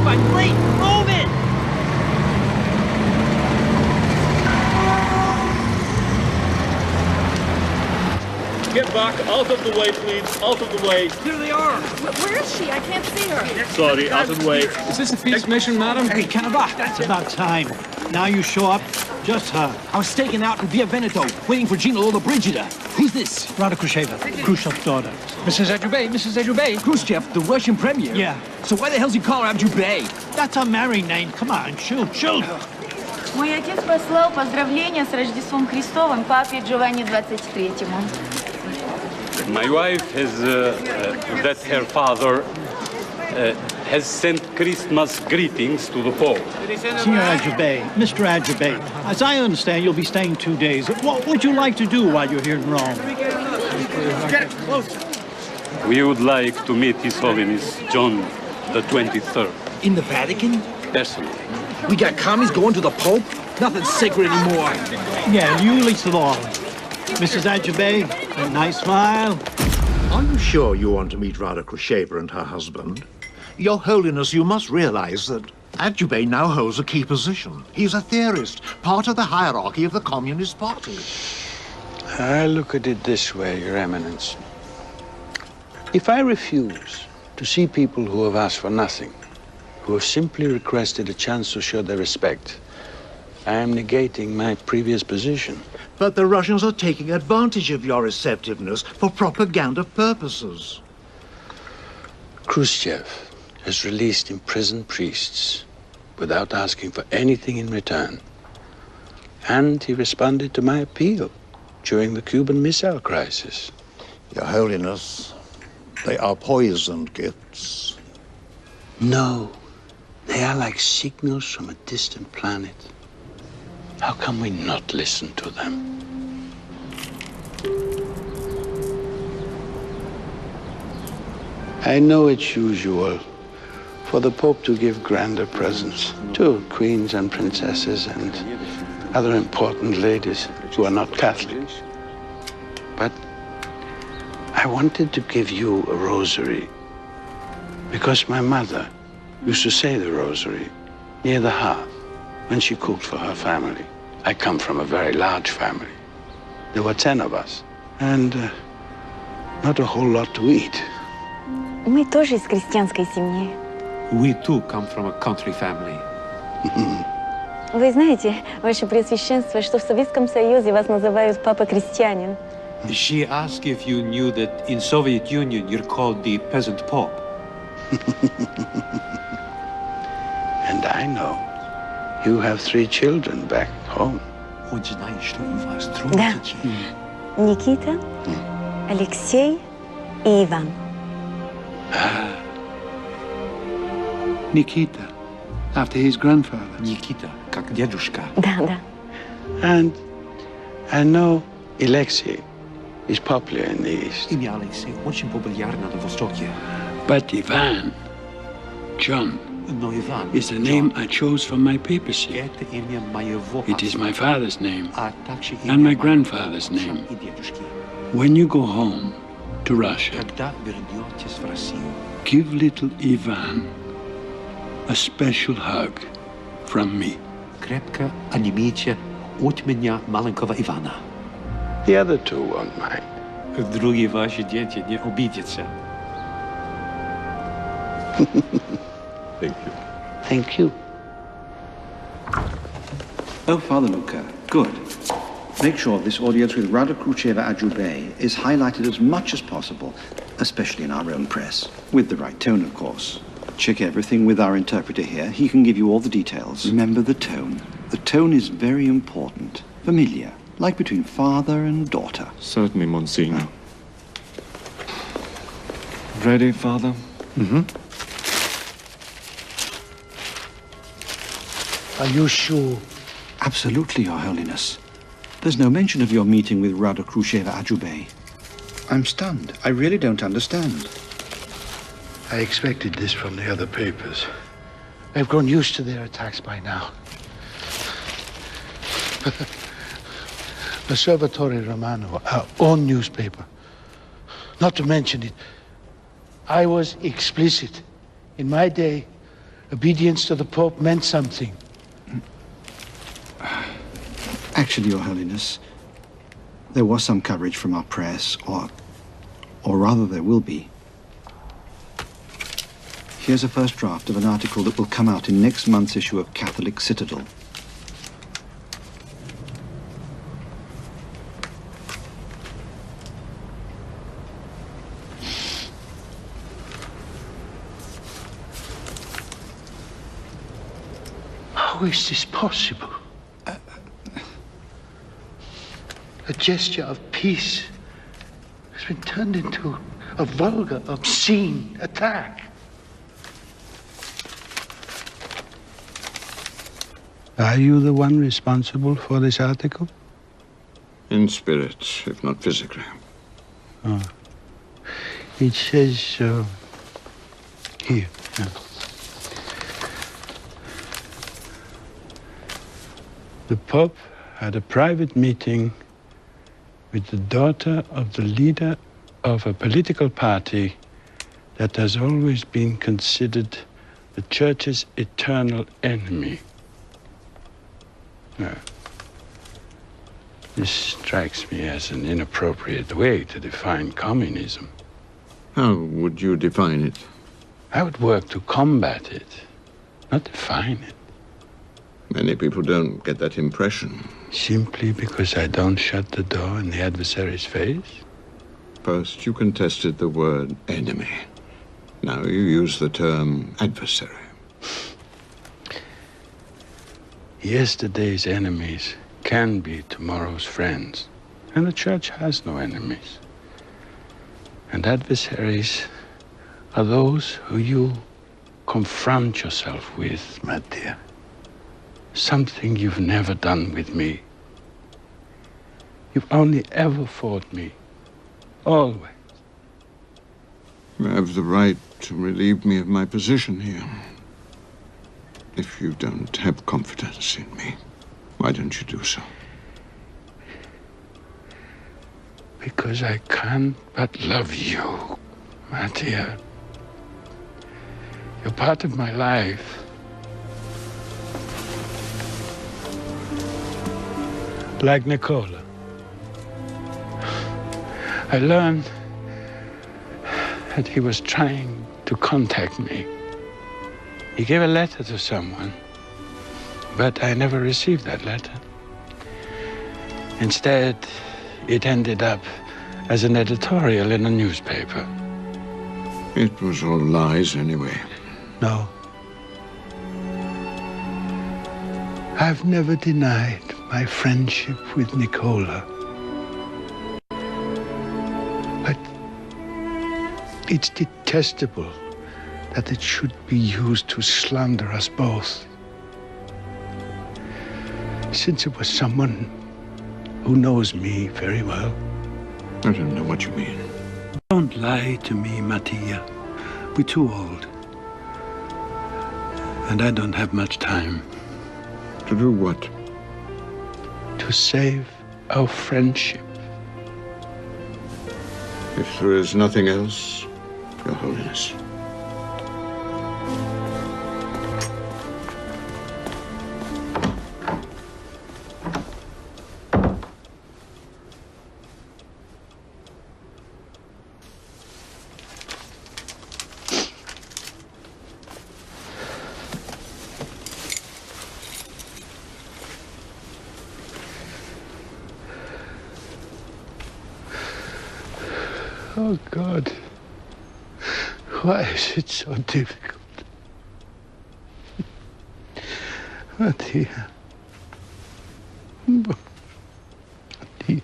up, I'm late! Move it! Get back, out of the way, please, out of the way. Here they are! Where is she? I can't see her. Sorry, out of the way. Is this a peace mission, madam? Hey, Canova! That's about time. Now you show up. Just her. I was staking out in Via Veneto, waiting for Gina Lollobrigida. Who's this? Rada Khrushcheva, Khrushchev's daughter. Mrs. Adjubey. Khrushchev, the Russian premier. Yeah. So why the hell does he call her Adjubey? That's her married name. Come on, shoot. Мой отец послал поздравления с Рождеством Христовым папе Джованни 23-му. My wife has, that her father has sent Christmas greetings to the Pope. Signor Adjubey, Mr. Adjubey, as I understand, you'll be staying 2 days. What would you like to do while you're here in Rome? Get close. We would like to meet His Holiness John the 23rd. In the Vatican? Personally. We got commies going to the Pope? Nothing's sacred anymore. Yeah, you least of all. Mrs. Adjubey, a nice smile. Are you sure you want to meet Rada Khrushcheva and her husband? Your Holiness, you must realize that Adjubey now holds a key position. He's a theorist, part of the hierarchy of the Communist Party. I look at it this way, Your Eminence. If I refuse to see people who have asked for nothing, who have simply requested a chance to show their respect, I am negating my previous position. But the Russians are taking advantage of your receptiveness for propaganda purposes. Khrushchev has released imprisoned priests without asking for anything in return. And he responded to my appeal during the Cuban Missile Crisis. Your Holiness, they are poisoned gifts. No, they are like signals from a distant planet. How can we not listen to them? I know it's usual for the Pope to give grander presents to queens and princesses and other important ladies who are not Catholic. But I wanted to give you a rosary because my mother used to say the rosary near the hearth when she cooked for her family. I come from a very large family. There were 10 of us, and not a whole lot to eat. Мы тоже из крестьянской семьи. We too come from a country family. Вы знаете, Ваше Преосвященство, что в Советском Союзе вас называют папа-крестьянин. She asked if you knew that in Soviet Union you're called the peasant pope. And I know you have 3 children back home. Он знает, что у вас 3 Да. детей. Никита, Алексей и Иван. Nikita, after his grandfather. Никита, как дедушка. Да. And I know Alexei is popular in the East. Имя Алексей очень популярно на Востоке. But Ivan, John, Но Иван is the name I chose for my papacy. это имя моего It is my father's name а также имя and my моего grandfather's отца name. и дедушки. When you go home to Russia, Когда вернетесь в Россию, give little Ivan a special hug from me. крепко обнимите от меня маленького Ивана. The other 2 won't mind. Другие ваши дети не обидятся. Thank you. Thank you. Oh, Father Luca, good. Make sure this audience with Rada Khrushcheva Adjubey is highlighted as much as possible, especially in our own press, with the right tone, of course. Check everything with our interpreter here. He can give you all the details. Remember the tone. The tone is very important. Familiar, like between father and daughter. Certainly, Monsignor. Ready, Father? Are you sure? Absolutely, Your Holiness. There's no mention of your meeting with Rada Khrushcheva Adjubey. I'm stunned. I really don't understand. I expected this from the other papers. I've grown used to their attacks by now. L'Osservatore Romano, our own newspaper. Not to mention it, I was explicit. In my day, Obedience to the Pope meant something. Actually, Your Holiness, there was some coverage from our press, or rather there will be. Here's a first draft of an article that will come out in next month's issue of Catholic Citadel. How is this possible? A gesture of peace has been turned into a vulgar, obscene attack. Are you the one responsible for this article? In spirit, if not physically. Oh. It says here. Yeah. The Pope had a private meeting with the daughter of the leader of a political party that has always been considered the Church's eternal enemy. This strikes me as an inappropriate way to define communism. How would you define it? I would work to combat it, not define it. Many people don't get that impression. Simply because I don't shut the door in the adversary's face? First, you contested the word enemy. Now you use the term adversary. Yesterday's enemies can be tomorrow's friends. And the Church has no enemies. And adversaries are those who you confront yourself with, my dear. Something you've never done with me. You've only ever fought me. Always. You have the right to relieve me of my position here. If you don't have confidence in me, why don't you do so? Because I can't but love you, my dear. You're part of my life. Like Nicola. I learned that he was trying to contact me. He gave a letter to someone, but I never received that letter. Instead, it ended up as an editorial in a newspaper. It was all lies anyway. No. I've never denied my friendship with Nicola. But it's detestable that it should be used to slander us both. Since it was someone who knows me very well. I don't know what you mean. Don't lie to me, Mattia. We're too old. And I don't have much time. To do what? To save our friendship. If there is nothing else, Your Holiness. Oh, God. Why is it so difficult? Mattia. Mattia.